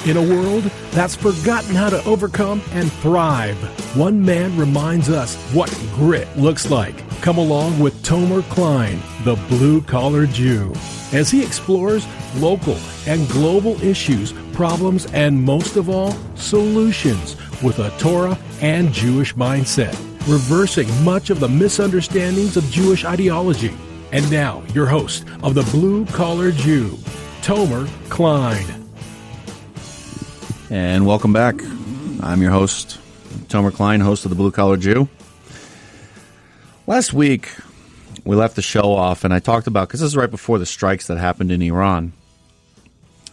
In a world that's forgotten how to overcome and thrive, one man reminds us what grit looks like. Come along with Tomer Klein, the blue-collar Jew, as he explores local and global issues, problems, and most of all, solutions with a Torah and Jewish mindset, reversing much of the misunderstandings of Jewish ideology. And now, your host of the Blue-Collar Jew, Tomer Klein. And welcome back. I'm your host, Tomer Klein, host of the Blue Collar Jew. Last week, we left the show off, and I talked about, because this is right before the strikes that happened in Iran.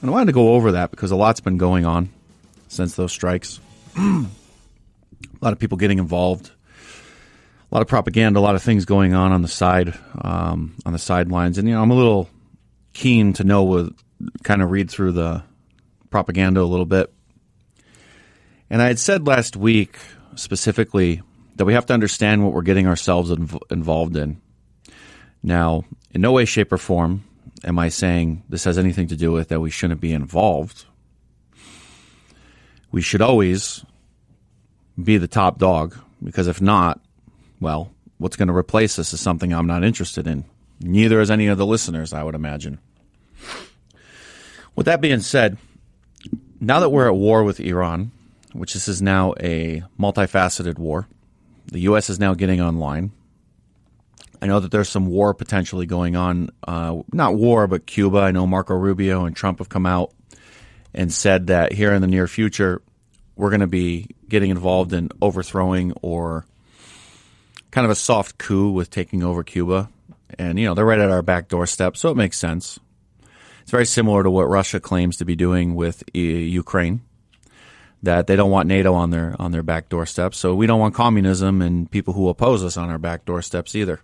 And I wanted to go over that because a lot's been going on since those strikes. A lot of people getting involved, a lot of propaganda, a lot of things going on the side, on the sidelines. And, I'm a little keen to know, kind of read through the propaganda a little bit. And I had said last week specifically that we have to understand what we're getting ourselves involved in. Now, in no way, shape, or form am I saying this has anything to do with that we shouldn't be involved. We should always be the top dog, because if not, well, what's going to replace us is something I'm not interested in. Neither is any of the listeners, I would imagine. With that being said, now that we're at war with Iran, which this is now a multifaceted war, the U.S. is now getting online. I know that there's some war potentially going on, not war, but Cuba. I know Marco Rubio and Trump have come out and said that here in the near future, we're going to be getting involved in overthrowing or kind of a soft coup with taking over Cuba. And, they're right at our back doorstep, so it makes sense. It's very similar to what Russia claims to be doing with Ukraine, that they don't want NATO on their back doorstep. So we don't want communism and people who oppose us on our back doorsteps either.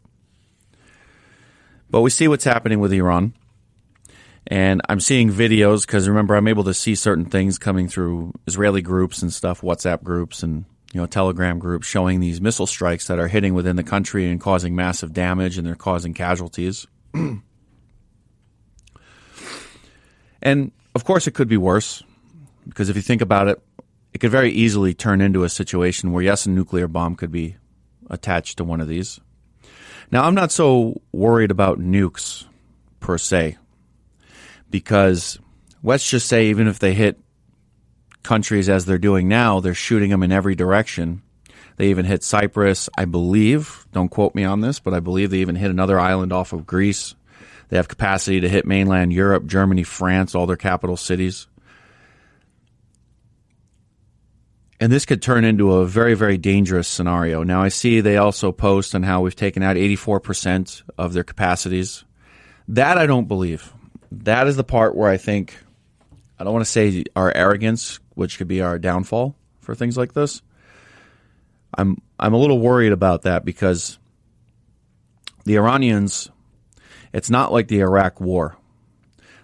But we see what's happening with Iran. And I'm seeing videos because, remember, I'm able to see certain things coming through Israeli groups and stuff, WhatsApp groups and Telegram groups, showing these missile strikes that are hitting within the country and causing massive damage, and they're causing casualties. And, of course, it could be worse, because if you think about it, it could very easily turn into a situation where, yes, a nuclear bomb could be attached to one of these. Now, I'm not so worried about nukes, per se, because let's just say even if they hit countries as they're doing now, they're shooting them in every direction. They even hit Cyprus, I believe. Don't quote me on this, but I believe they even hit another island off of Greece. They have capacity to hit mainland Europe, Germany, France, all their capital cities. And this could turn into a very, very dangerous scenario. Now, I see they also post on how we've taken out 84% of their capacities. That I don't believe. That is the part where I think, I don't want to say our arrogance, which could be our downfall for things like this. I'm a little worried about that, because the Iranians, it's not like the Iraq War.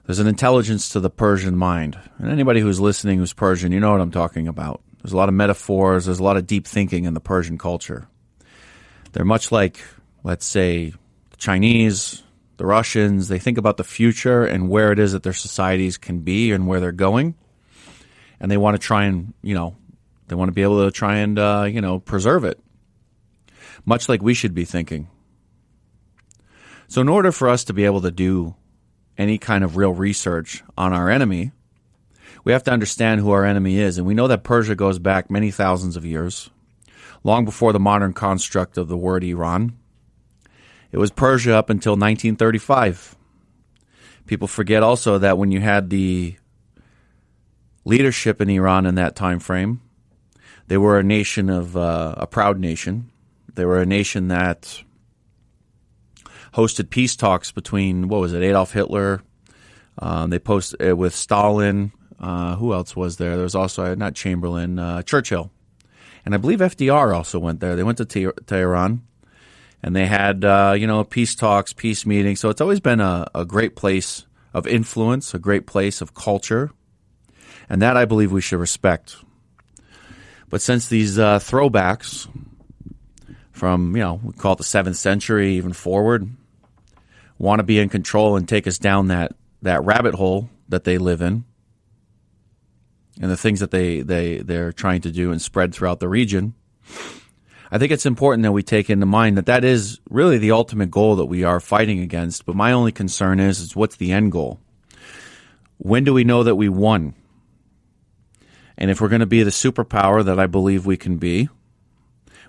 There's an intelligence to the Persian mind. And anybody who's listening who's Persian, you know what I'm talking about. There's a lot of metaphors. There's a lot of deep thinking in the Persian culture. They're much like, let's say, the Chinese, the Russians. They think about the future and where it is that their societies can be and where they're going. And they want to try and, they want to be able to try and, preserve it. Much like we should be thinking. So in order for us to be able to do any kind of real research on our enemy, we have to understand who our enemy is. And we know that Persia goes back many thousands of years, long before the modern construct of the word Iran. It was Persia up until 1935. People forget also that when you had the leadership in Iran in that time frame, they were a nation of a proud nation. They were a nation that hosted peace talks between, Adolf Hitler. They posted with Stalin. Who else was there? There was also, not Chamberlain, Churchill. And I believe FDR also went there. They went to Tehran, and they had, peace talks, peace meetings. So it's always been a great place of influence, a great place of culture. And that I believe we should respect. But since these throwbacks from, we call it the 7th century, even forward, want to be in control and take us down that rabbit hole that they live in, and the things that they're trying to do and spread throughout the region, I think it's important that we take into mind that that is really the ultimate goal that we are fighting against. But my only concern is what's the end goal? When do we know that we won? And if we're going to be the superpower that I believe we can be,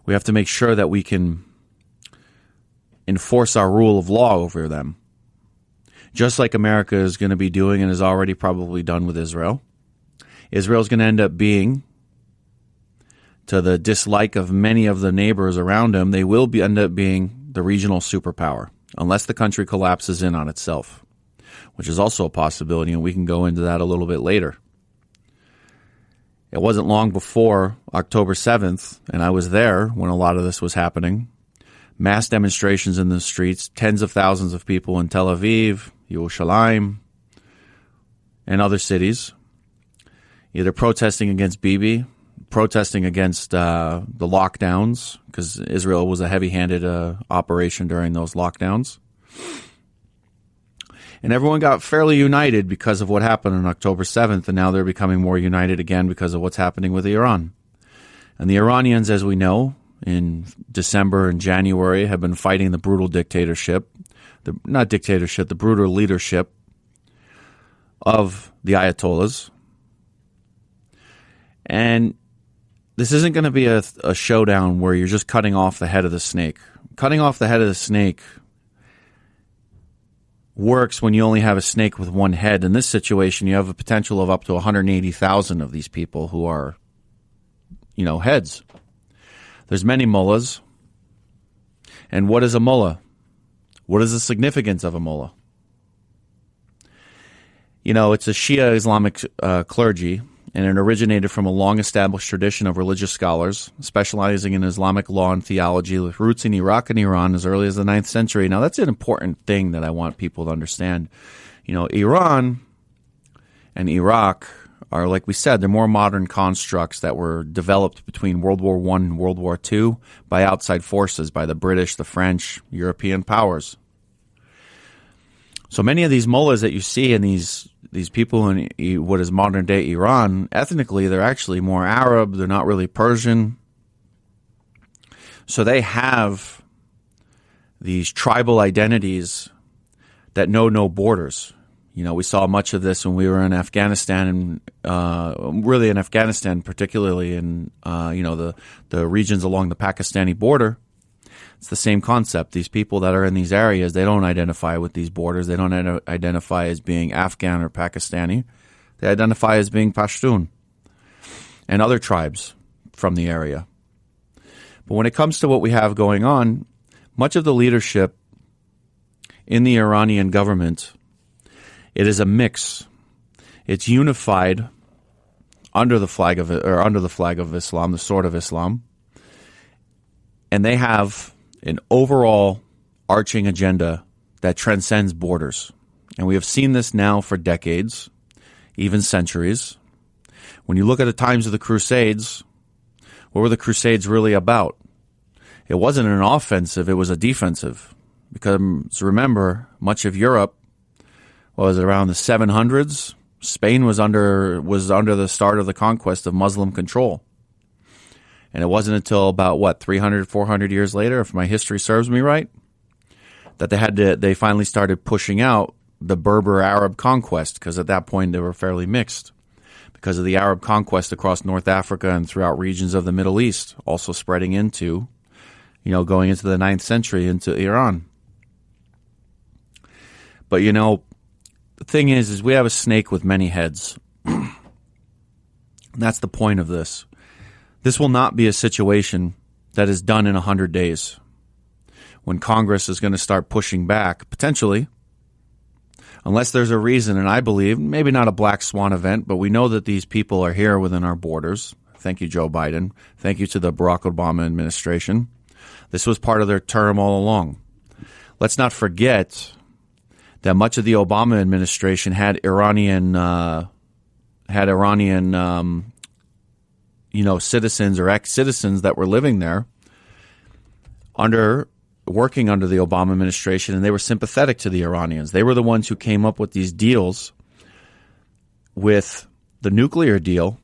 we have to make sure that we can enforce our rule of law over them. Just like America is going to be doing and has already probably done with Israel. Israel's going to end up being, to the dislike of many of the neighbors around them, they will end up being the regional superpower, unless the country collapses in on itself, which is also a possibility, and we can go into that a little bit later. It wasn't long before October 7th, and I was there when a lot of this was happening. Mass demonstrations in the streets, tens of thousands of people in Tel Aviv, Yerushalayim, and other cities, either protesting against Bibi, protesting against the lockdowns, because Israel was a heavy-handed operation during those lockdowns. And everyone got fairly united because of what happened on October 7th, and now they're becoming more united again because of what's happening with Iran. And the Iranians, as we know, in December and January, have been fighting the brutal dictatorship, the brutal leadership of the Ayatollahs. And this isn't going to be a showdown where you're just cutting off the head of the snake. Cutting off the head of the snake works when you only have a snake with one head. In this situation, you have a potential of up to 180,000 of these people who are, heads. There's many mullahs. And what is a mullah? What is the significance of a mullah? It's a Shia Islamic clergy, and it originated from a long-established tradition of religious scholars specializing in Islamic law and theology with roots in Iraq and Iran as early as the 9th century. Now, that's an important thing that I want people to understand. Iran and Iraq are, like we said, they're more modern constructs that were developed between World War I and World War II by outside forces, by the British, the French, European powers. So many of these mullahs that you see in these people in what is modern-day Iran, ethnically, they're actually more Arab. They're not really Persian. So they have these tribal identities that know no borders. We saw much of this when we were in Afghanistan, and really in Afghanistan, particularly in the regions along the Pakistani border. It's the same concept. These people that are in these areas, they don't identify with these borders. They don't identify as being Afghan or Pakistani. They identify as being Pashtun and other tribes from the area. But when it comes to what we have going on, much of the leadership in the Iranian government, it is a mix. It's unified under the flag of Islam, the sword of Islam, and they have an overall arching agenda that transcends borders. And we have seen this now for decades, even centuries. When you look at the times of the Crusades, what were the Crusades really about? It wasn't an offensive, it was a defensive. Because remember, much of Europe was around the 700s. Spain was under the start of the conquest of Muslim control. And it wasn't until about, 300, 400 years later, if my history serves me right, that they finally started pushing out the Berber Arab conquest, because at that point they were fairly mixed because of the Arab conquest across North Africa and throughout regions of the Middle East, also spreading into, going into the 9th century into Iran. But, the thing is we have a snake with many heads. That's the point of this. This will not be a situation that is done in 100 days when Congress is going to start pushing back, potentially, unless there's a reason, and I believe, maybe not a black swan event, but we know that these people are here within our borders. Thank you, Joe Biden. Thank you to the Barack Obama administration. This was part of their term all along. Let's not forget that much of the Obama administration had Iranian citizens or ex-citizens that were living there working under the Obama administration, and they were sympathetic to the Iranians. They were the ones who came up with these deals with the nuclear deal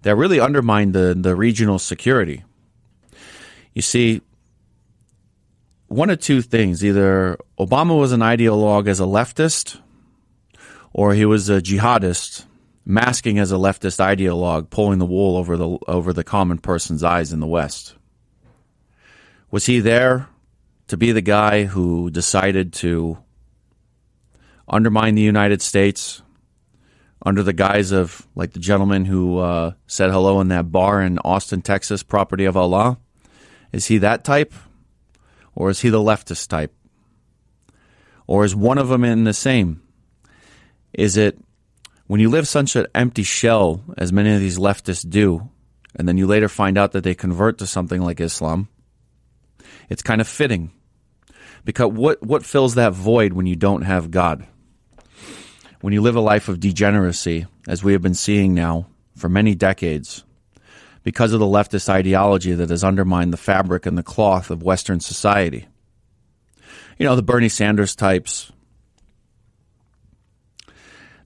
that really undermine the regional security. You see, one of two things. Either Obama was an ideologue as a leftist, or he was a jihadist masking as a leftist ideologue, pulling the wool over the common person's eyes in the West. Was he there to be the guy who decided to undermine the United States under the guise of, like the gentleman who said hello in that bar in Austin, Texas, property of Allah? Is he that type? Or is he the leftist type? Or is one of them in the same? Is it when you live such an empty shell, as many of these leftists do, and then you later find out that they convert to something like Islam, it's kind of fitting. Because what fills that void when you don't have God? When you live a life of degeneracy, as we have been seeing now for many decades, because of the leftist ideology that has undermined the fabric and the cloth of Western society. You know, the Bernie Sanders types,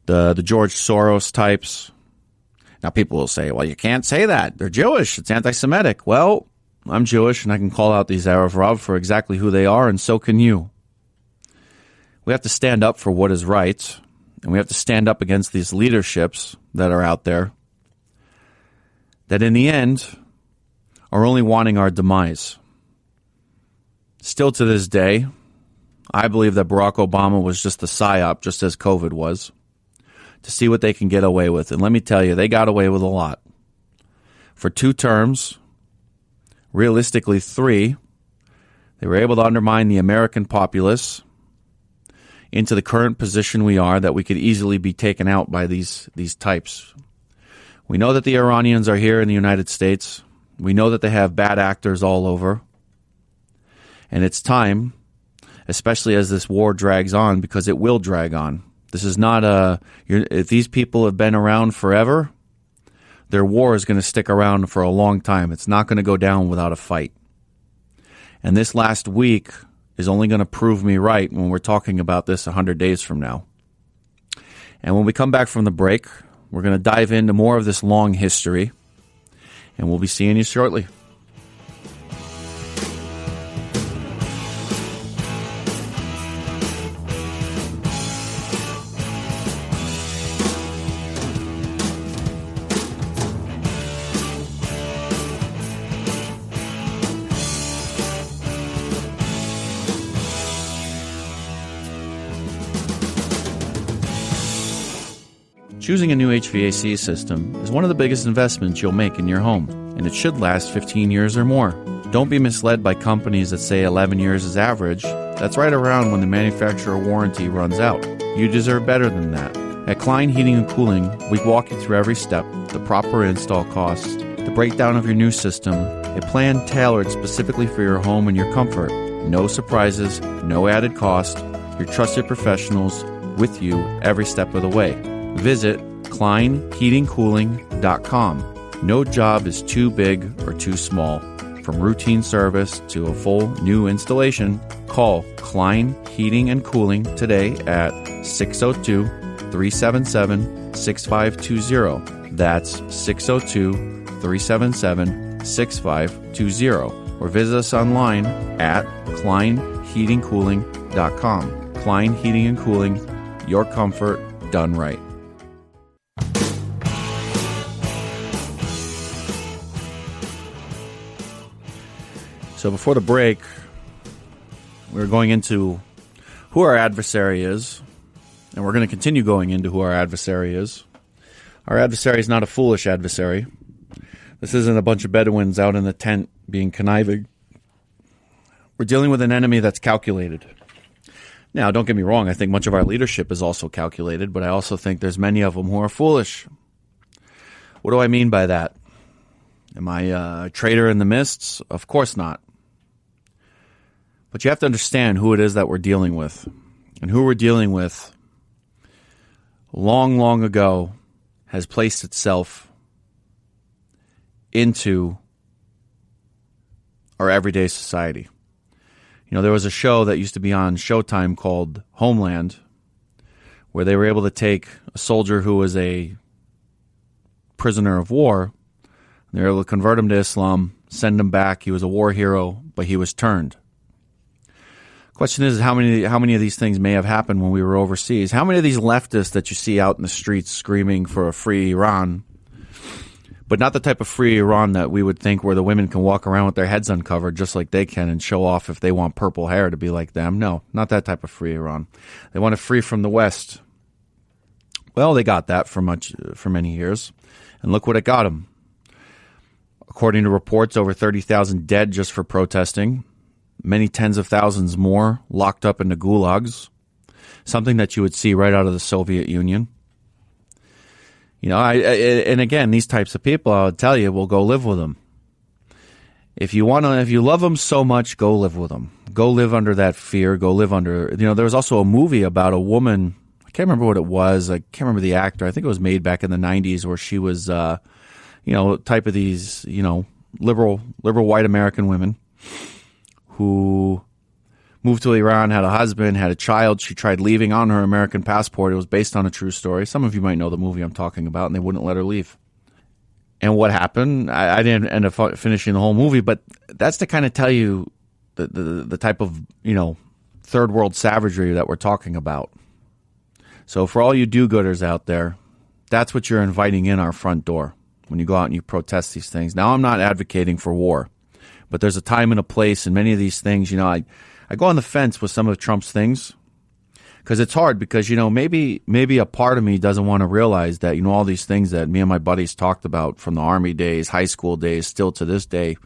the George Soros types. Now people will say, well, you can't say that. They're Jewish. It's anti-Semitic. Well, I'm Jewish, and I can call out these Erev Rav for exactly who they are, and so can you. We have to stand up for what is right, and we have to stand up against these leaderships that are out there that in the end are only wanting our demise. Still to this day, I believe that Barack Obama was just a psyop, just as COVID was, to see what they can get away with. And let me tell you, they got away with a lot. For 2 terms, realistically 3, they were able to undermine the American populace into the current position we are, that we could easily be taken out by these types. We know that the Iranians are here in the United States. We know that they have bad actors all over. And it's time, especially as this war drags on, because it will drag on. This is not if these people have been around forever, their war is going to stick around for a long time. It's not going to go down without a fight. And this last week is only going to prove me right when we're talking about this 100 days from now. And when we come back from the break, we're going to dive into more of this long history, and we'll be seeing you shortly. Choosing a new HVAC system is one of the biggest investments you'll make in your home, and it should last 15 years or more. Don't be misled by companies that say 11 years is average. That's right around when the manufacturer warranty runs out. You deserve better than that. At Klein Heating and Cooling, we walk you through every step, the proper install costs, the breakdown of your new system, a plan tailored specifically for your home and your comfort. No surprises, no added cost. Your trusted professionals with you every step of the way. Visit kleinheatingcooling.com. No job is too big or too small. From routine service to a full new installation, call Klein Heating and Cooling today at 602-377-6520. That's 602-377-6520. Or visit us online at kleinheatingcooling.com. Klein Heating and Cooling, your comfort done right. So before the break, we were going into who our adversary is, and we're going to continue going into who our adversary is. Our adversary is not a foolish adversary. This isn't a bunch of Bedouins out in the tent being conniving. We're dealing with an enemy that's calculated. Now, don't get me wrong, I think much of our leadership is also calculated, but I also think there's many of them who are foolish. What do I mean by that? Am I a traitor in the mists? Of course not. But you have to understand who it is that we're dealing with. And who we're dealing with long, long ago has placed itself into our everyday society. You know, there was a show that used to be on Showtime called Homeland, where they were able to take a soldier who was a prisoner of war They were able to convert him to Islam, send him back. He was a war hero, but he was turned. Question is, how many of these things may have happened when we were overseas? How many of these leftists that you see out in the streets screaming for a free Iran, but not the type of free Iran that we would think where the women can walk around with their heads uncovered just like they can and show off if they want purple hair to be like them? No, not that type of free Iran. They want to free from the West. Well, they got that for many years, and look what it got them. According to reports, over 30,000 dead just for protesting. Many tens of thousands more locked up into gulags, something that you would see right out of the Soviet Union. You know, and again, these types of people, I'll tell you, will go live with them. If you love them so much, go live with them. Go live under that fear. Go live under, there was also a movie about a woman. I can't remember what it was. I can't remember the actor. I think it was made back in the 90s where she was, type of these, liberal white American women who moved to Iran, had a husband, had a child. She tried leaving on her American passport. It was based on a true story. Some of you might know the movie I'm talking about, and they wouldn't let her leave. And what happened? I didn't end up finishing the whole movie, but that's to kind of tell you the type of, third world savagery that we're talking about. So for all you do-gooders out there, that's what you're inviting in our front door when you go out and you protest these things. Now, I'm not advocating for war, but there's a time and a place, and many of these things, I go on the fence with some of Trump's things because it's hard because, maybe a part of me doesn't want to realize that, all these things that me and my buddies talked about from the Army days, high school days, still to this day,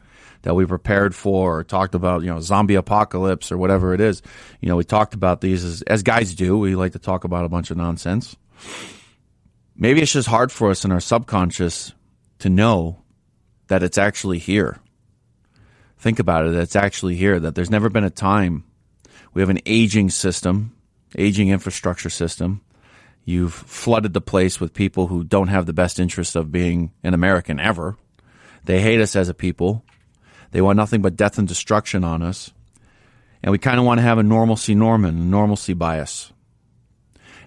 that we prepared for or talked about, zombie apocalypse or whatever it is. We talked about these as guys do. We like to talk about a bunch of nonsense. Maybe it's just hard for us in our subconscious to know that it's actually here. Think about it. It's actually here, that there's never been a time. We have an aging system, aging infrastructure system. You've flooded the place with people who don't have the best interest of being an American ever. They hate us as a people. They want nothing but death and destruction on us. And we kind of want to have a normalcy bias.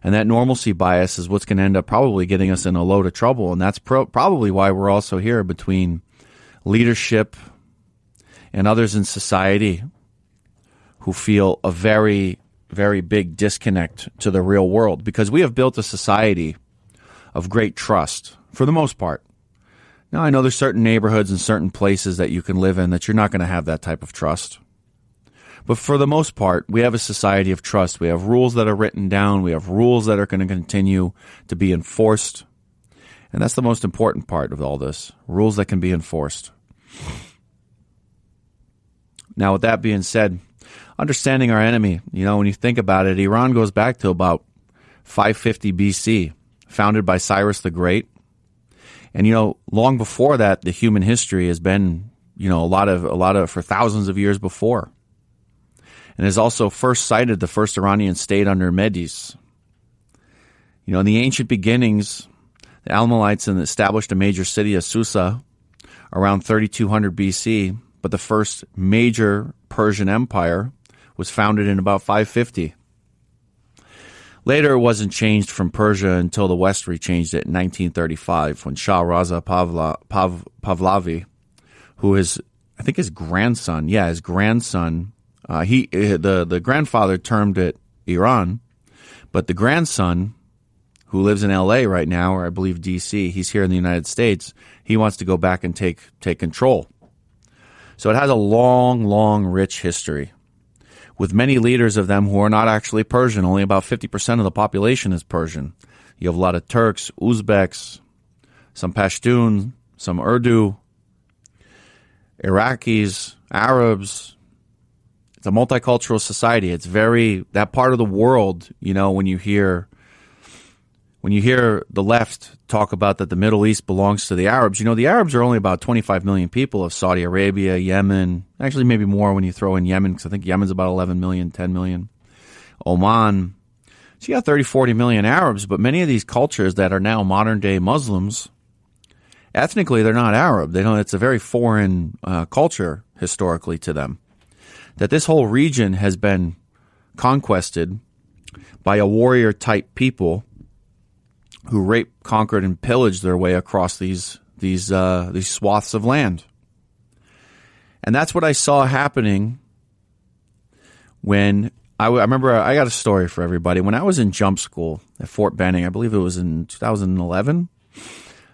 And that normalcy bias is what's going to end up probably getting us in a load of trouble. And that's probably why we're also here between leadership and others in society who feel a very, very big disconnect to the real world. Because we have built a society of great trust, for the most part. Now, I know there's certain neighborhoods and certain places that you can live in that you're not going to have that type of trust. But for the most part, we have a society of trust. We have rules that are written down. We have rules that are going to continue to be enforced. And that's the most important part of all this, rules that can be enforced. Now, with that being said, understanding our enemy, when you think about it, Iran goes back to about 550 BC, founded by Cyrus the Great. And, long before that, the human history has been, a lot of for thousands of years before. And has also first cited the first Iranian state under Medes. In the ancient beginnings, the Almoites established a major city of Susa around 3200 BC, but the first major Persian empire was founded in about 550. Later, it wasn't changed from Persia until the West rechanged it in 1935 when Shah Raza Pahlavi, who is, I think his grandson, the grandfather termed it Iran, but the grandson, who lives in L.A. right now, or I believe D.C., he's here in the United States, he wants to go back and take control. So it has a long, rich history, with many leaders of them who are not actually Persian. Only about 50% of the population is Persian. You have a lot of Turks, Uzbeks, some Pashtun, some Urdu, Iraqis, Arabs. It's a multicultural society. It's that part of the world, when you hear the left talk about that the Middle East belongs to the Arabs, the Arabs are only about 25 million people of Saudi Arabia, Yemen, actually maybe more when you throw in Yemen, because I think Yemen's about 11 million, 10 million, Oman. So you got 30, 40 million Arabs, but many of these cultures that are now modern-day Muslims, ethnically they're not Arab. It's a very foreign culture historically to them. That this whole region has been conquested by a warrior-type people who raped, conquered, and pillaged their way across these these swaths of land. And that's what I saw happening when I remember. I got a story for everybody. When I was in jump school at Fort Benning, I believe it was in 2011,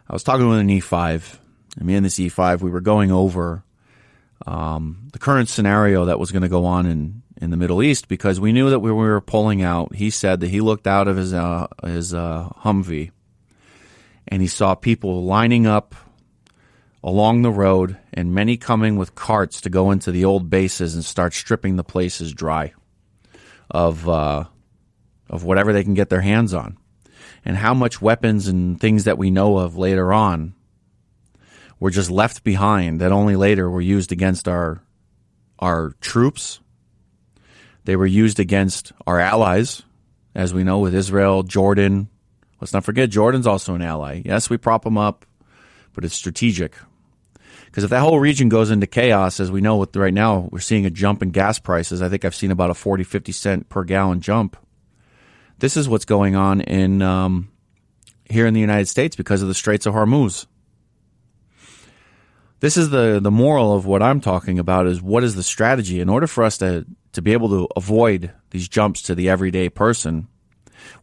I was talking with an E5. And me and this E5, we were going over the current scenario that was going to go on in the Middle East, because we knew that we were pulling out. He said that he looked out of his Humvee and he saw people lining up along the road, and many coming with carts to go into the old bases and start stripping the places dry of whatever they can get their hands on. And how much weapons and things that we know of later on were just left behind that only later were used against our troops. They were used against our allies, as we know, with Israel, Jordan. Let's not forget, Jordan's also an ally. Yes, we prop them up, but it's strategic. Because if that whole region goes into chaos, as we know with right now, we're seeing a jump in gas prices. I think I've seen about a 40, 50 cent per gallon jump. This is what's going on here in the United States because of the Straits of Hormuz. This is the moral of what I'm talking about, is what is the strategy? In order for us to be able to avoid these jumps to the everyday person,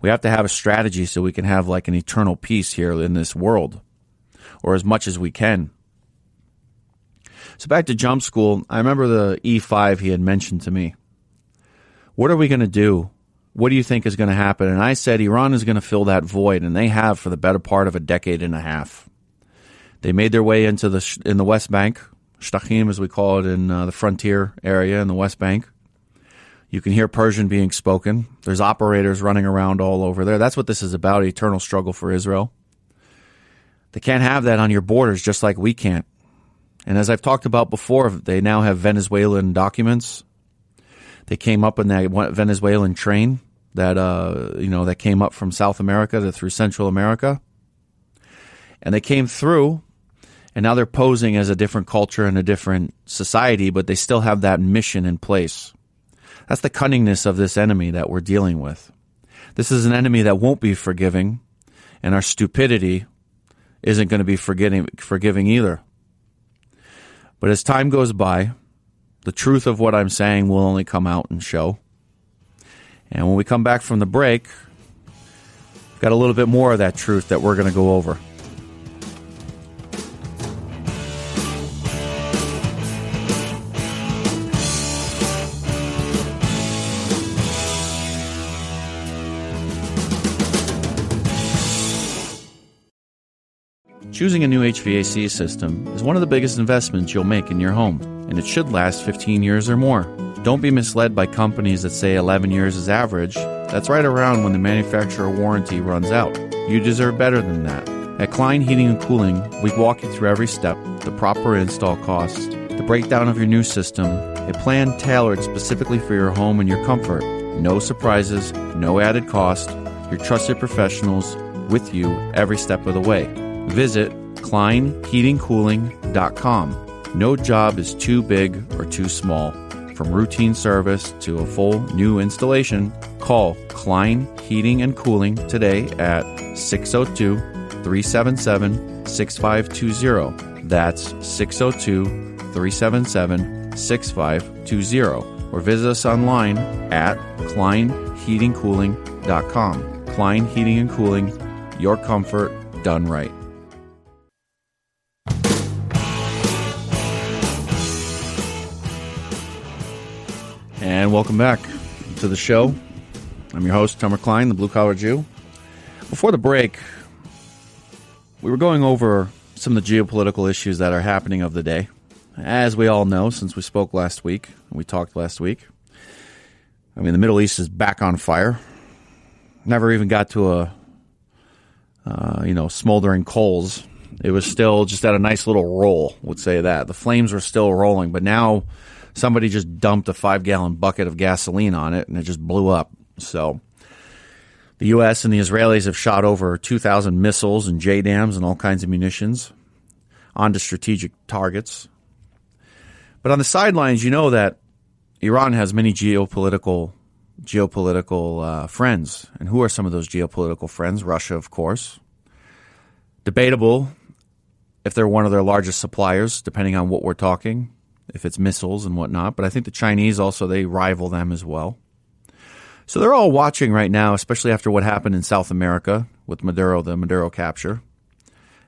we have to have a strategy so we can have like an eternal peace here in this world, or as much as we can. So back to jump school, I remember the E5 he had mentioned to me. What are we going to do? What do you think is going to happen? And I said Iran is going to fill that void, and they have for the better part of a decade and a half. They made their way into in the West Bank, Shtachim as we call it in the frontier area in the West Bank. You can hear Persian being spoken. There's operators running around all over there. That's what this is about, eternal struggle for Israel. They can't have that on your borders, just like we can't. And as I've talked about before, they now have Venezuelan documents. They came up in that Venezuelan train that came up from South America through Central America. And they came through, and now they're posing as a different culture and a different society, but they still have that mission in place. That's the cunningness of this enemy that we're dealing with. This is an enemy that won't be forgiving, and our stupidity isn't going to be forgiving either. But as time goes by, the truth of what I'm saying will only come out and show. And when we come back from the break, we've got a little bit more of that truth that we're going to go over. Choosing a new HVAC system is one of the biggest investments you'll make in your home, and it should last 15 years or more. Don't be misled by companies that say 11 years is average. That's right around when the manufacturer warranty runs out. You deserve better than that. At Klein Heating and Cooling, we walk you through every step, the proper install costs, the breakdown of your new system, a plan tailored specifically for your home and your comfort. No surprises, no added cost, your trusted professionals with you every step of the way. Visit kleinheatingcooling.com. No job is too big or too small. From routine service to a full new installation, call Klein Heating and Cooling today at 602-377-6520. That's 602-377-6520. Or visit us online at kleinheatingcooling.com. Klein Heating and Cooling, your comfort done right. And welcome back to the show. I'm your host, Tomer Klein, the Blue Collar Jew. Before the break, we were going over some of the geopolitical issues that are happening of the day. As we all know, since we spoke last week, we talked last week, I mean, the Middle East is back on fire. Never even got to smoldering coals. It was still just at a nice little roll, would say that. The flames were still rolling, but now somebody just dumped a 5-gallon bucket of gasoline on it, and it just blew up. So the U.S. and the Israelis have shot over 2,000 missiles and JDAMs and all kinds of munitions onto strategic targets. But on the sidelines, you know that Iran has many geopolitical friends. And who are some of those geopolitical friends? Russia, of course. Debatable if they're one of their largest suppliers, depending on what we're talking, if it's missiles and whatnot. But I think the Chinese also, they rival them as well. So they're all watching right now, especially after what happened in South America with Maduro, the Maduro capture,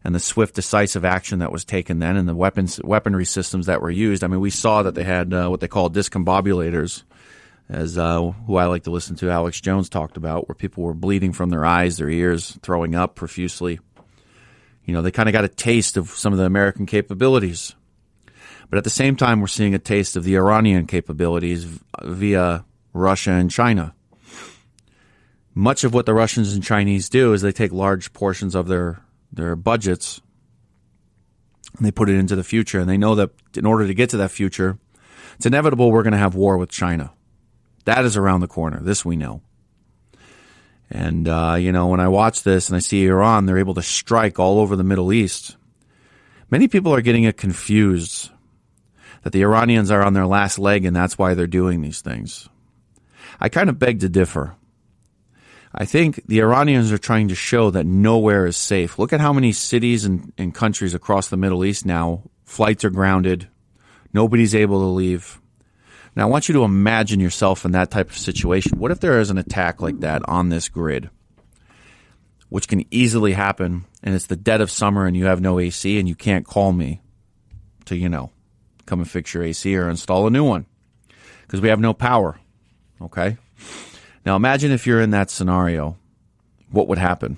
and the swift, decisive action that was taken then, and the weaponry systems that were used. I mean, we saw that they had what they call discombobulators, as who I like to listen to, Alex Jones, talked about, where people were bleeding from their eyes, their ears, throwing up profusely. You know, they kind of got a taste of some of the American capabilities. But at the same time, we're seeing a taste of the Iranian capabilities via Russia and China. Much of what the Russians and Chinese do is they take large portions of their budgets and they put it into the future. And they know that in order to get to that future, it's inevitable we're going to have war with China. That is around the corner. This we know. And, when I watch this and I see Iran, they're able to strike all over the Middle East. Many people are getting it confused that the Iranians are on their last leg and that's why they're doing these things. I kind of beg to differ. I think the Iranians are trying to show that nowhere is safe. Look at how many cities and countries across the Middle East now, flights are grounded, nobody's able to leave. Now, I want you to imagine yourself in that type of situation. What if there is an attack like that on this grid, which can easily happen, and it's the dead of summer and you have no AC and you can't call me to, come and fix your AC or install a new one because we have no power, okay? Now, imagine if you're in that scenario, what would happen?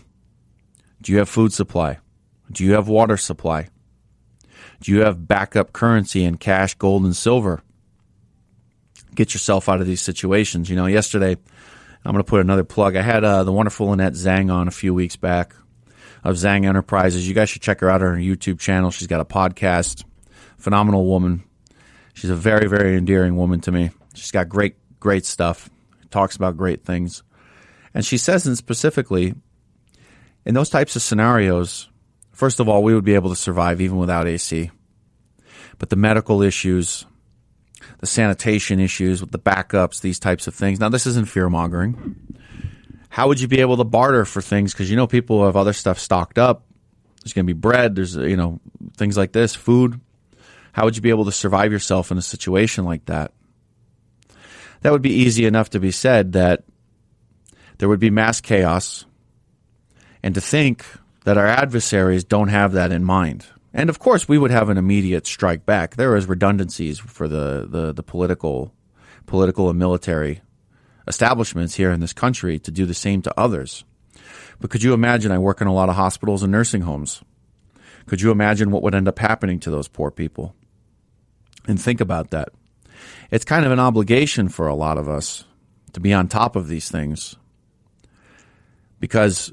Do you have food supply? Do you have water supply? Do you have backup currency in cash, gold, and silver? Get yourself out of these situations. Yesterday, I'm going to put another plug. I had the wonderful Annette Zhang on a few weeks back of Zhang Enterprises. You guys should check her out on her YouTube channel. She's got a podcast. Phenomenal woman. She's a very, very endearing woman to me. She's got great, great stuff. Talks about great things. And she says, and specifically, in those types of scenarios, first of all, we would be able to survive even without AC. But the medical issues, the sanitation issues with the backups, these types of things. Now, this isn't fear-mongering. How would you be able to barter for things? Because people have other stuff stocked up. There's going to be bread. There's, things like this, food. How would you be able to survive yourself in a situation like that? That would be easy enough to be said that there would be mass chaos, and to think that our adversaries don't have that in mind. And of course, we would have an immediate strike back. There is redundancies for the political and military establishments here in this country to do the same to others. But could you imagine, I work in a lot of hospitals and nursing homes. Could you imagine what would end up happening to those poor people? And think about that. It's kind of an obligation for a lot of us to be on top of these things because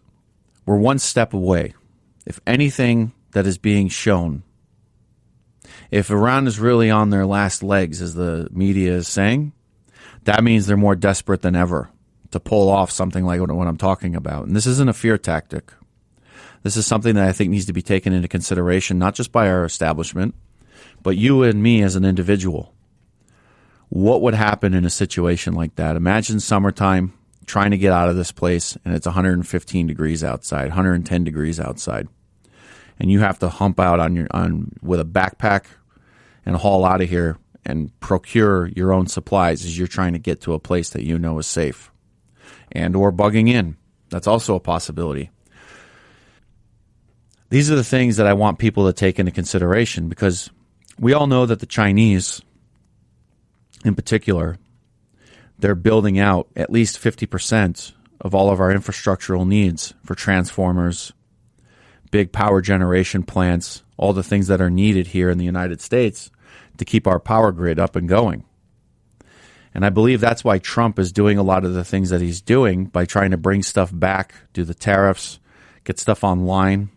we're one step away. If anything that is being shown, if Iran is really on their last legs, as the media is saying, that means they're more desperate than ever to pull off something like what I'm talking about. And this isn't a fear tactic. This is something that I think needs to be taken into consideration, not just by our establishment, but you and me as an individual. What would happen in a situation like that? Imagine summertime, trying to get out of this place, and it's 115 degrees outside, 110 degrees outside. And you have to hump out with a backpack and haul out of here and procure your own supplies as you're trying to get to a place that you know is safe. And or bugging in. That's also a possibility. These are the things that I want people to take into consideration because we all know that the Chinese, in particular, they're building out at least 50% of all of our infrastructural needs for transformers, big power generation plants, all the things that are needed here in the United States to keep our power grid up and going. And I believe that's why Trump is doing a lot of the things that he's doing by trying to bring stuff back, do the tariffs, get stuff online,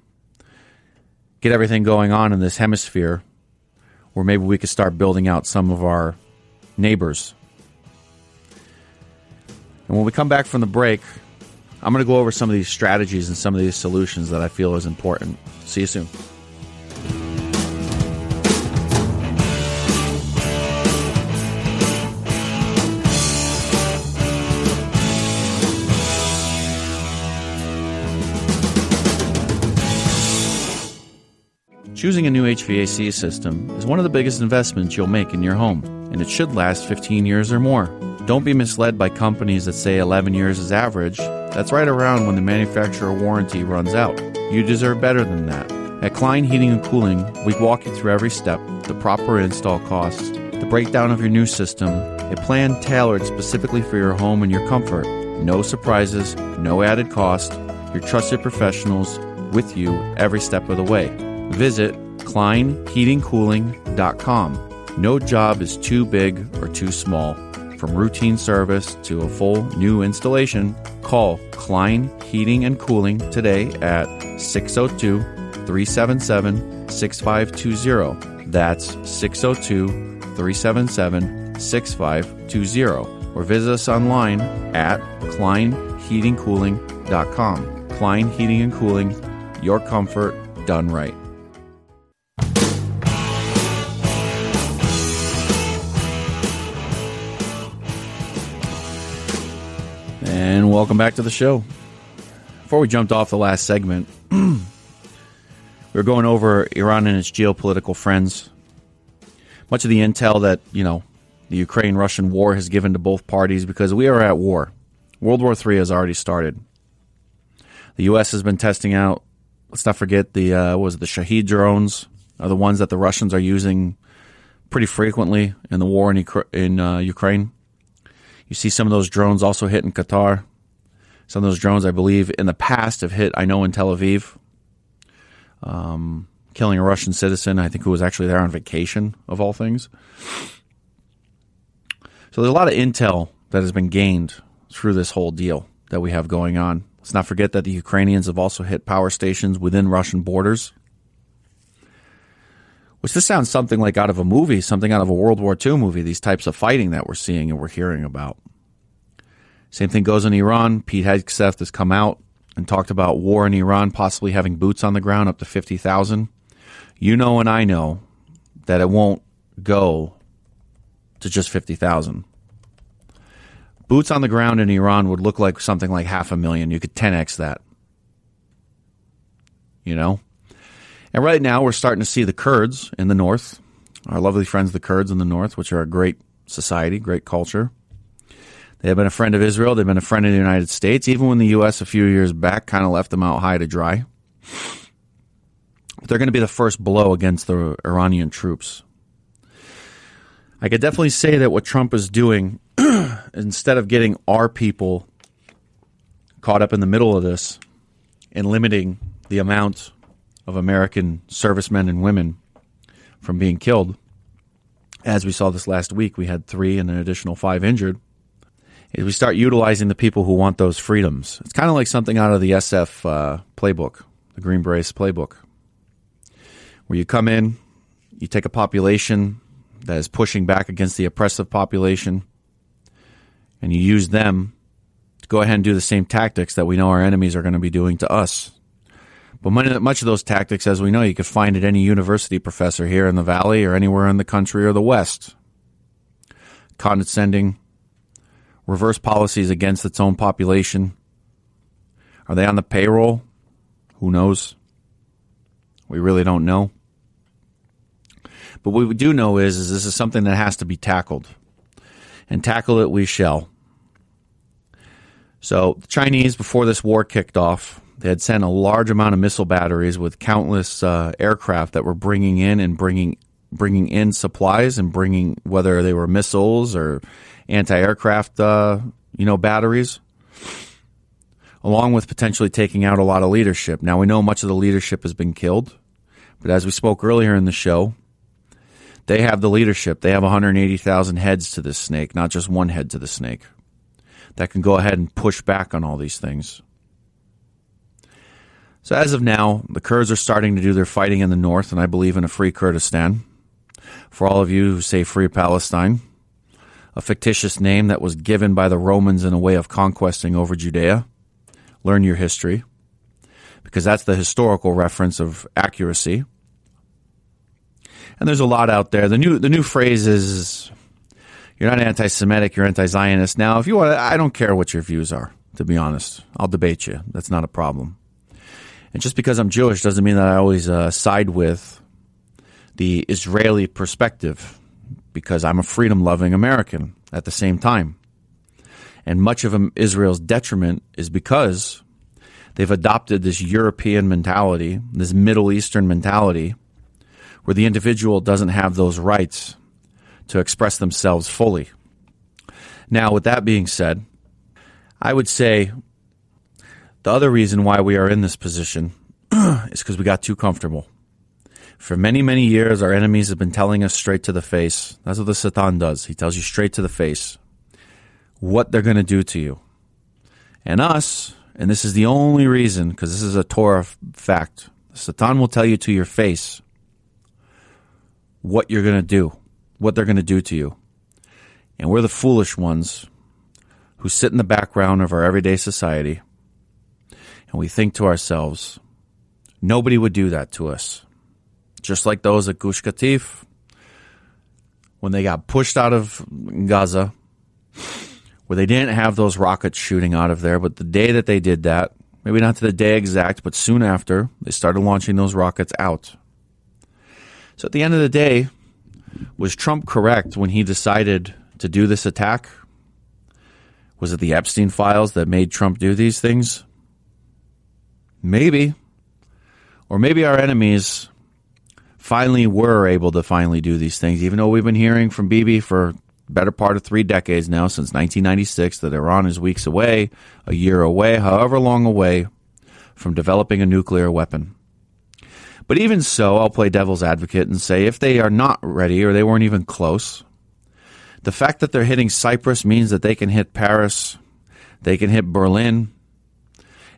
get everything going on in this hemisphere where maybe we could start building out some of our neighbors. And when we come back from the break, I'm going to go over some of these strategies and some of these solutions that I feel is important. See you soon. Choosing a new HVAC system is one of the biggest investments you'll make in your home, and it should last 15 years or more. Don't be misled by companies that say 11 years is average. That's right around when the manufacturer warranty runs out. You deserve better than that. At Klein Heating and Cooling, we walk you through every step, the proper install costs, the breakdown of your new system, a plan tailored specifically for your home and your comfort. No surprises, no added cost. Your trusted professionals with you every step of the way. Visit kleinheatingcooling.com. No job is too big or too small. From routine service to a full new installation, call Klein Heating and Cooling today at 602-377-6520. That's 602-377-6520. Or visit us online at kleinheatingcooling.com. Klein Heating and Cooling, your comfort done right. And welcome back to the show. Before we jumped off the last segment, we were going over Iran and its geopolitical friends. Much of the intel that, the Ukraine-Russian war has given to both parties, because we are at war. World War III has already started. The U.S. has been testing out, let's not forget, the Shahed drones are the ones that the Russians are using pretty frequently in the war in Ukraine. You see some of those drones also hit in Qatar. Some of those drones, I believe, in the past have hit, in Tel Aviv, killing a Russian citizen, I think, who was actually there on vacation, of all things. So there's a lot of intel that has been gained through this whole deal that we have going on. Let's not forget that the Ukrainians have also hit power stations within Russian borders. Which this sounds something like out of a movie, something out of a World War II movie, these types of fighting that we're seeing and we're hearing about. Same thing goes in Iran. Pete Hegseth has come out and talked about war in Iran possibly having boots on the ground up to 50,000. You know and I know that it won't go to just 50,000. Boots on the ground in Iran would look like something like 500,000. You could 10x that. And right now we're starting to see the Kurds in the north, our lovely friends the Kurds in the north, which are a great society, great culture. They have been a friend of Israel. They've been a friend of the United States, even when the U.S. a few years back kind of left them out high to dry. But they're going to be the first blow against the Iranian troops. I could definitely say that what Trump is doing, instead of getting our people caught up in the middle of this and limiting the amount of American servicemen and women from being killed, as we saw this last week, we had 3 and an additional 5 injured, is we start utilizing the people who want those freedoms. It's kind of like something out of the SF playbook, the Green Berets playbook, where you come in, you take a population that is pushing back against the oppressive population, and you use them to go ahead and do the same tactics that we know our enemies are going to be doing to us. But much of those tactics, as we know, you could find at any university professor here in the Valley or anywhere in the country or the West. Condescending, reverse policies against its own population. Are they on the payroll? Who knows? We really don't know. But what we do know is this is something that has to be tackled. And tackle it we shall. So the Chinese, before this war kicked off, they had sent a large amount of missile batteries with countless aircraft that were bringing in supplies and bringing, whether they were missiles or anti-aircraft, batteries, along with potentially taking out a lot of leadership. Now, we know much of the leadership has been killed, but as we spoke earlier in the show, they have the leadership. They have 180,000 heads to this snake, not just one head to the snake, that can go ahead and push back on all these things. So as of now, the Kurds are starting to do their fighting in the north, and I believe in a free Kurdistan. For all of you who say free Palestine, a fictitious name that was given by the Romans in a way of conquesting over Judea. Learn your history, because that's the historical reference of accuracy. And there's a lot out there. The new phrase is, you're not anti-Semitic, you're anti-Zionist. Now, if you want, I don't care what your views are, to be honest. I'll debate you. That's not a problem. And just because I'm Jewish doesn't mean that I always side with the Israeli perspective, because I'm a freedom-loving American at the same time. And much of Israel's detriment is because they've adopted this European mentality, this Middle Eastern mentality, where the individual doesn't have those rights to express themselves fully. Now, with that being said, I would say the other reason why we are in this position is because we got too comfortable. For many, many years, our enemies have been telling us straight to the face. That's what the Satan does. He tells you straight to the face what they're going to do to you. And us, and this is the only reason, because this is a Torah fact, Satan will tell you to your face what you're going to do, what they're going to do to you. And we're the foolish ones who sit in the background of our everyday society, and we think to ourselves, nobody would do that to us. Just like those at Gush Katif, when they got pushed out of Gaza, where they didn't have those rockets shooting out of there, but the day that they did that, maybe not to the day exact, but soon after, they started launching those rockets out. So at the end of the day, was Trump correct when he decided to do this attack? Was it the Epstein files that made Trump do these things? Maybe. Or maybe our enemies finally were able to finally do these things, even though we've been hearing from Bibi for the better part of 3 decades now, since 1996, that Iran is weeks away, a year away, however long away from developing a nuclear weapon. But even so, I'll play devil's advocate and say if they are not ready or they weren't even close, the fact that they're hitting Cyprus means that they can hit Paris, they can hit Berlin,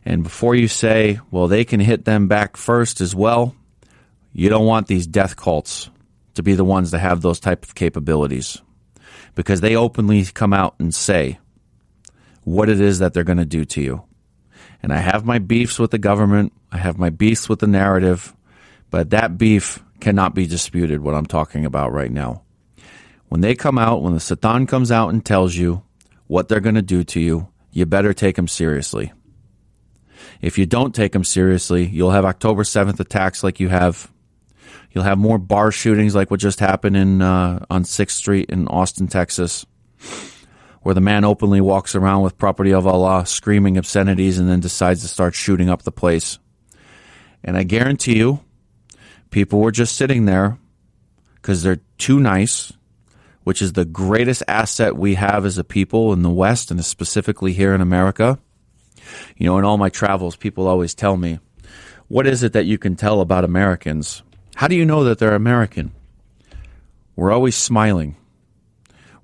and before you say, well, they can hit them back first as well, you don't want these death cults to be the ones that have those type of capabilities, because they openly come out and say what it is that they're going to do to you. And I have my beefs with the government, I have my beefs with the narrative, but that beef cannot be disputed, what I'm talking about right now. When they come out, when the Satan comes out and tells you what they're going to do to you, you better take them seriously. If you don't take them seriously, you'll have October 7th attacks like you have. You'll have more bar shootings like what just happened on 6th Street in Austin, Texas, where the man openly walks around with property of Allah, screaming obscenities, and then decides to start shooting up the place. And I guarantee you, people were just sitting there because they're too nice, which is the greatest asset we have as a people in the West, and specifically here in America. You know, in all my travels, people always tell me, what is it that you can tell about Americans? How do you know that they're American? We're always smiling.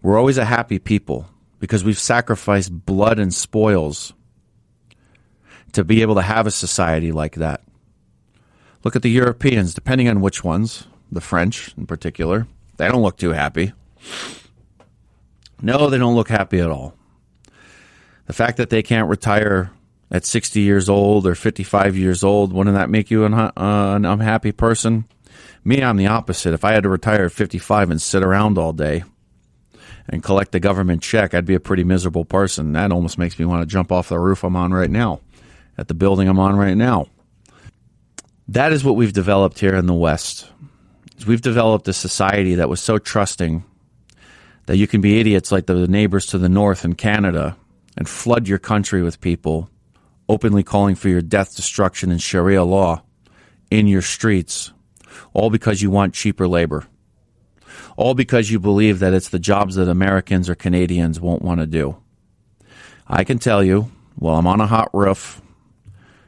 We're always a happy people because we've sacrificed blood and spoils to be able to have a society like that. Look at the Europeans, depending on which ones, the French in particular. They don't look too happy. No, they don't look happy at all. The fact that they can't retire at 60 years old or 55 years old, wouldn't that make you an unhappy person? Me, I'm the opposite. If I had to retire at 55 and sit around all day and collect a government check, I'd be a pretty miserable person. That almost makes me want to jump off the roof I'm on right now, at the building I'm on right now. That is what we've developed here in the West. We've developed a society that was so trusting that you can be idiots like the neighbors to the north in Canada and flood your country with people openly calling for your death, destruction, and Sharia law in your streets, all because you want cheaper labor, all because you believe that it's the jobs that Americans or Canadians won't want to do. I can tell you, while I'm on a hot roof,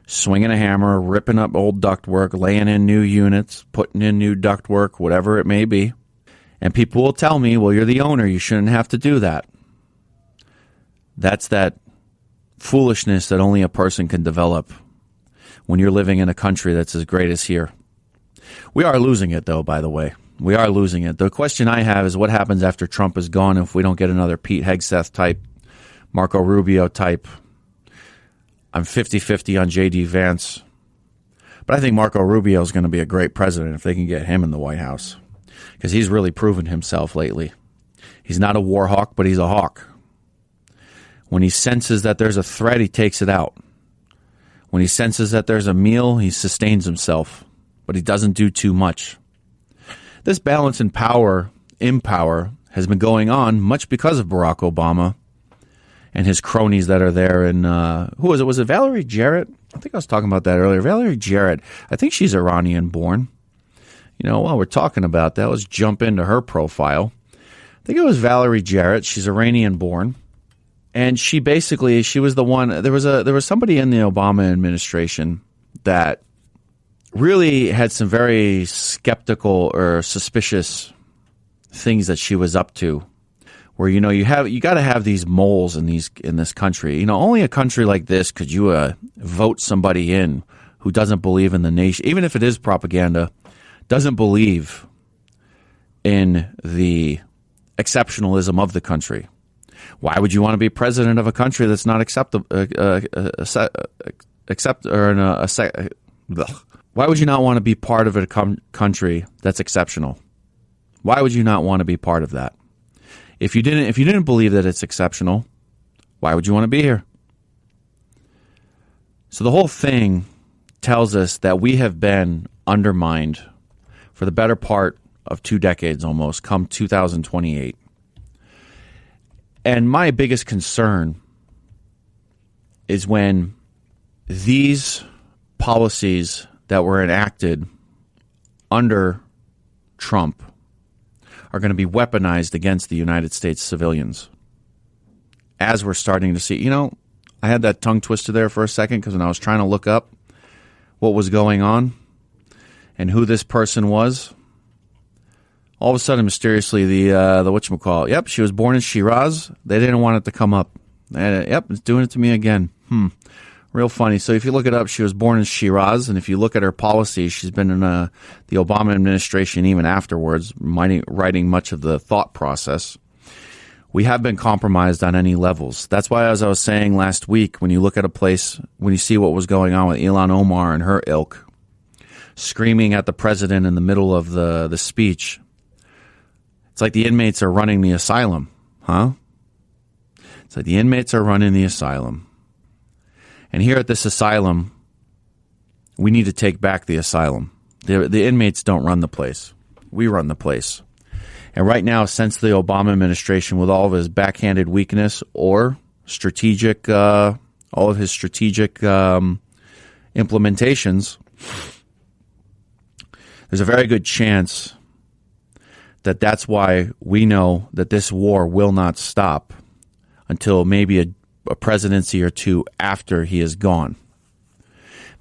swinging a hammer, ripping up old ductwork, laying in new units, putting in new ductwork, whatever it may be, and people will tell me, well, you're the owner, you shouldn't have to do that. That's that foolishness that only a person can develop when you're living in a country that's as great as here. We are losing it, though, by the way. We are losing it. The question I have is what happens after Trump is gone if we don't get another Pete Hegseth type, Marco Rubio type. I'm 50-50 on J.D. Vance. But I think Marco Rubio is going to be a great president if they can get him in the White House, because he's really proven himself lately. He's not a war hawk, but he's a hawk. When he senses that there's a threat, he takes it out. When he senses that there's a meal, he sustains himself, but he doesn't do too much. This balance in power has been going on much because of Barack Obama and his cronies that are there. And who was it? Was it Valerie Jarrett? I think I was talking about that earlier. Valerie Jarrett. I think she's Iranian born. While we're talking about that, let's jump into her profile. I think it was Valerie Jarrett. She's Iranian born. And she was the one. There was somebody in the Obama administration that really had some very skeptical or suspicious things that she was up to. Where you got to have these moles in this country. Only a country like this could you vote somebody in who doesn't believe in the nation, even if it is propaganda, doesn't believe in the exceptionalism of the country. Why would you want to be president of a country that's not Why would you not want to be part of a country that's exceptional? Why would you not want to be part of that? If you didn't believe that it's exceptional, why would you want to be here? So the whole thing tells us that we have been undermined for the better part of 2 decades almost, come 2028. And my biggest concern is when these policies that were enacted under Trump are going to be weaponized against the United States civilians. As we're starting to see, I had that tongue twister there for a second because when I was trying to look up what was going on and who this person was, all of a sudden, mysteriously, the whatchamacallit, yep, she was born in Shiraz. They didn't want it to come up. Yep, it's doing it to me again. Real funny. So if you look it up, she was born in Shiraz, and if you look at her policy, she's been in the Obama administration even afterwards, writing much of the thought process. We have been compromised on any levels. That's why, as I was saying last week, when you look at a place, when you see what was going on with Ilhan Omar and her ilk, screaming at the president in the middle of the speech, it's like the inmates are running the asylum, huh? It's like the inmates are running the asylum. And here at this asylum, we need to take back the asylum. The inmates don't run the place. We run the place. And right now, since the Obama administration, with all of his backhanded weakness or strategic, all of his strategic implementations, there's a very good chance that that's why we know that this war will not stop until maybe a presidency or two after he is gone.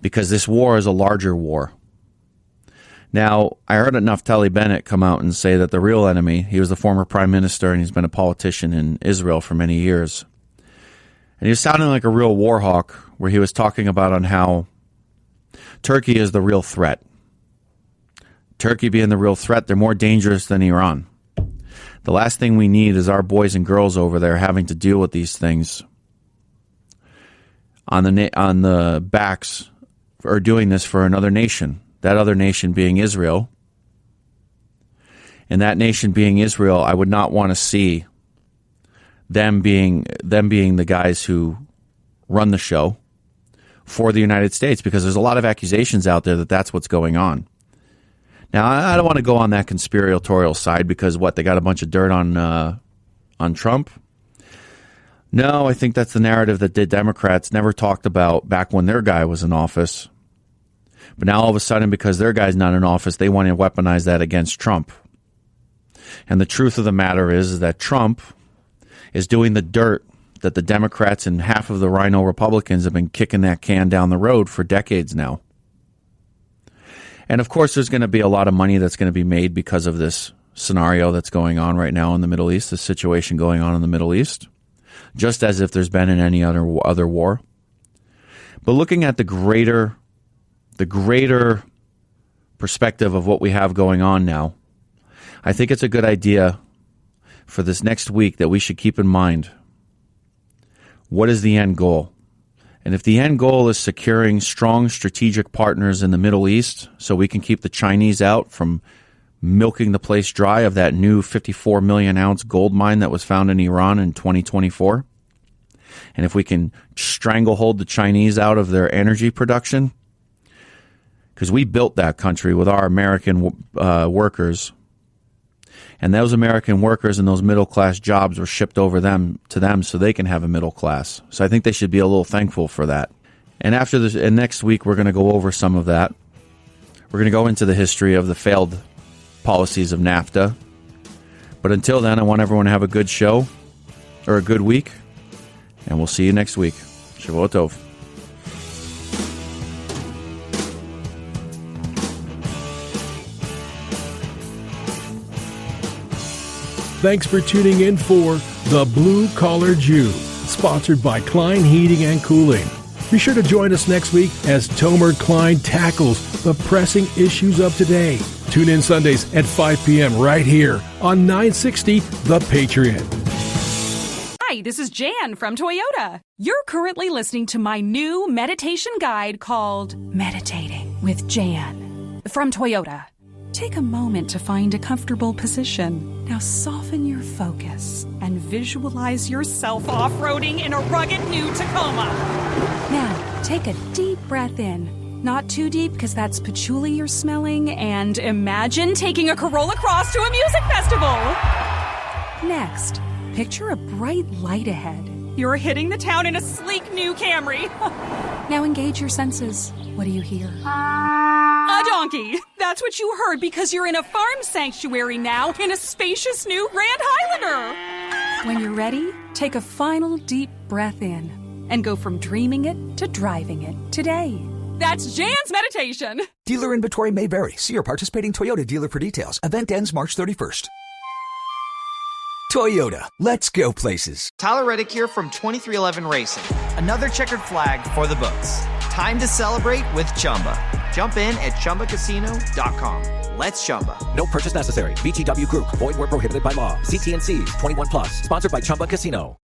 Because this war is a larger war. Now, I heard Naftali Bennett come out and say that the real enemy, he was the former prime minister and he's been a politician in Israel for many years. And he was sounding like a real war hawk, where he was talking about on how Turkey is the real threat. Turkey being the real threat, they're more dangerous than Iran. The last thing we need is our boys and girls over there having to deal with these things on the backs, or doing this for another nation. That other nation being Israel. And that nation being Israel, I would not want to see them being the guys who run the show for the United States, because there's a lot of accusations out there that that's what's going on. Now, I don't want to go on that conspiratorial side because they got a bunch of dirt on Trump? No, I think that's the narrative that the Democrats never talked about back when their guy was in office. But now all of a sudden, because their guy's not in office, they want to weaponize that against Trump. And the truth of the matter is that Trump is doing the dirt that the Democrats and half of the Rhino Republicans have been kicking that can down the road for decades now. And of course, there's going to be a lot of money that's going to be made because of this scenario that's going on right now in the Middle East, this situation going on in the Middle East, just as if there's been in any other war. But looking at the greater perspective of what we have going on now, I think it's a good idea for this next week that we should keep in mind, what is the end goal? And if the end goal is securing strong strategic partners in the Middle East so we can keep the Chinese out from milking the place dry of that new 54 million ounce gold mine that was found in Iran in 2024, and if we can stranglehold the Chinese out of their energy production, because we built that country with our American workers And those American workers and those middle-class jobs were shipped over to them so they can have a middle class. So I think they should be a little thankful for that. And after this, and next week, we're going to go over some of that. We're going to go into the history of the failed policies of NAFTA. But until then, I want everyone to have a good show, or a good week, and we'll see you next week. Shavua Tov. Thanks for tuning in for The Blue Collar Jew, sponsored by Klein Heating and Cooling. Be sure to join us next week as Tomer Klein tackles the pressing issues of today. Tune in Sundays at 5 p.m. right here on 960 The Patriot. Hi, this is Jan from Toyota. You're currently listening to my new meditation guide called Meditating with Jan from Toyota. Take a moment to find a comfortable position. Now soften your focus and visualize yourself off-roading in a rugged new Tacoma. Now, take a deep breath in. Not too deep because that's patchouli you're smelling, and imagine taking a Corolla Cross to a music festival. Next, picture a bright light ahead. You're hitting the town in a sleek new Camry. Now engage your senses. What do you hear? A donkey. That's what you heard because you're in a farm sanctuary now in a spacious new Grand Highlander. When you're ready, take a final deep breath in and go from dreaming it to driving it today. That's Jan's meditation. Dealer inventory may vary. See your participating Toyota dealer for details. Event ends March 31st. Toyota, let's go places. Tyler Reddick here from 2311 Racing. Another checkered flag for the books. Time to celebrate with Chumba. Jump in at ChumbaCasino.com. Let's Chumba. No purchase necessary. VGW Group. Void where prohibited by law. See T&Cs. 21+. Sponsored by Chumba Casino.